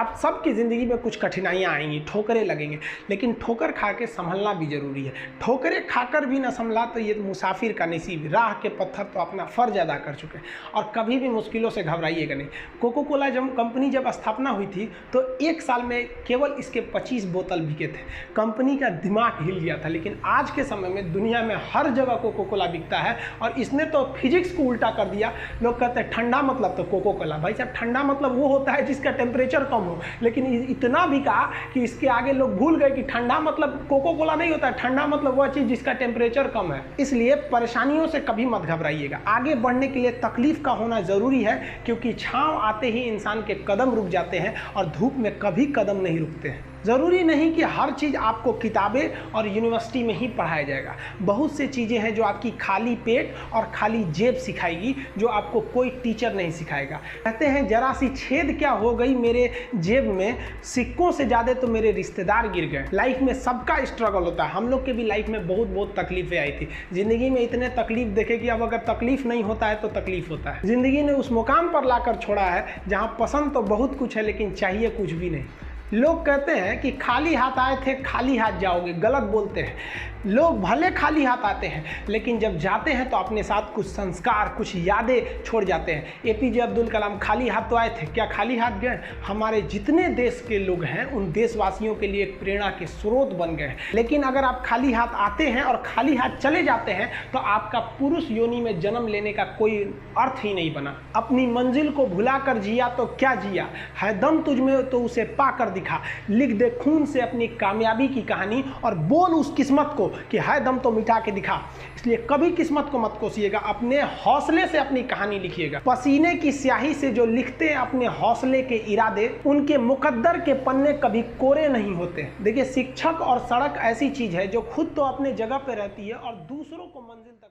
आप सबकी ज़िंदगी में कुछ कठिनाइयाँ आएंगी, ठोकरें लगेंगे, लेकिन ठोकर खा के संभलना भी ज़रूरी है। ठोकरें खाकर भी ना संभला तो ये मुसाफिर का नसीब, राह के पत्थर तो अपना फ़र्ज अदा कर चुके हैं। और कभी भी मुश्किलों से घबराइएगा नहीं। कोको कोला कंपनी जब स्थापना हुई थी तो 1 साल में केवल इसके 25 बोतल बिके थे। कंपनी का दिमाग हिल गया था, लेकिन आज के समय में दुनिया में हर जगह कोको कोला बिकता है। और इसने तो फिजिक्स को उल्टा कर दिया। लोग कहते हैं ठंडा मतलब तो कोको कोला। भाई साहब, ठंडा मतलब वो होता है जिसका टेम्परेचर कम हो, लेकिन इतना भी कहा कि इसके आगे लोग भूल गए कि ठंडा मतलब कोको कोला नहीं होता है। ठंडा मतलब वह चीज़ जिसका टेम्परेचर कम है। इसलिए परेशानियों से कभी मत घबराइएगा। आगे बढ़ने के लिए तकलीफ का होना ज़रूरी है, क्योंकि छांव आते ही इंसान के कदम रुक जाते हैं और धूप में कभी कदम नहीं रुकते हैं। ज़रूरी नहीं कि हर चीज़ आपको किताबें और यूनिवर्सिटी में ही पढ़ाया जाएगा। बहुत सी चीज़ें हैं जो आपकी खाली पेट और खाली जेब सिखाएगी, जो आपको कोई टीचर नहीं सिखाएगा। कहते हैं जरा सी छेद क्या हो गई मेरे जेब में, सिक्कों से ज़्यादा तो मेरे रिश्तेदार गिर गए। लाइफ में सबका स्ट्रगल होता है। हम लोग के भी लाइफ में बहुत तकलीफें आई थी। ज़िंदगी में इतने तकलीफ देखे कि अब अगर तकलीफ नहीं होता है तो तकलीफ होता है। ज़िंदगी ने उस मुकाम पर लाकर छोड़ा है जहाँ पसंद तो बहुत कुछ है, लेकिन चाहिए कुछ भी नहीं। लोग कहते हैं कि खाली हाथ आए थे खाली हाथ जाओगे, गलत बोलते हैं। लोग भले खाली हाथ आते हैं, लेकिन जब जाते हैं तो अपने साथ कुछ संस्कार, कुछ यादें छोड़ जाते हैं। एपीजे अब्दुल कलाम खाली हाथ तो आए थे, क्या खाली हाथ गए? हमारे जितने देश के लोग हैं उन देशवासियों के लिए एक प्रेरणा के स्रोत बन गए हैं। लेकिन अगर आप खाली हाथ आते हैं और खाली हाथ चले जाते हैं तो आपका पुरुष योनि में जन्म लेने का कोई अर्थ ही नहीं बना। अपनी मंजिल को भुलाकर जिया तो क्या जिया, है दम तुझ में तो उसे पाकर दिखा। लिख दे खून से अपनी कामयाबी की कहानी और बोल उस किस्मत को कि है दम तो मिटा के दिखा। इसलिए कभी किस्मत को मत कोसिएगा, अपने हौसले से अपनी कहानी लिखिएगा। पसीने की स्याही से जो लिखते हैं अपने हौसले के इरादे, उनके मुकद्दर के पन्ने कभी कोरे नहीं होते। देखिए, शिक्षक और सड़क ऐसी चीज है जो खुद तो अपने जगह पे रहती है और दूसरों को मंजिल तक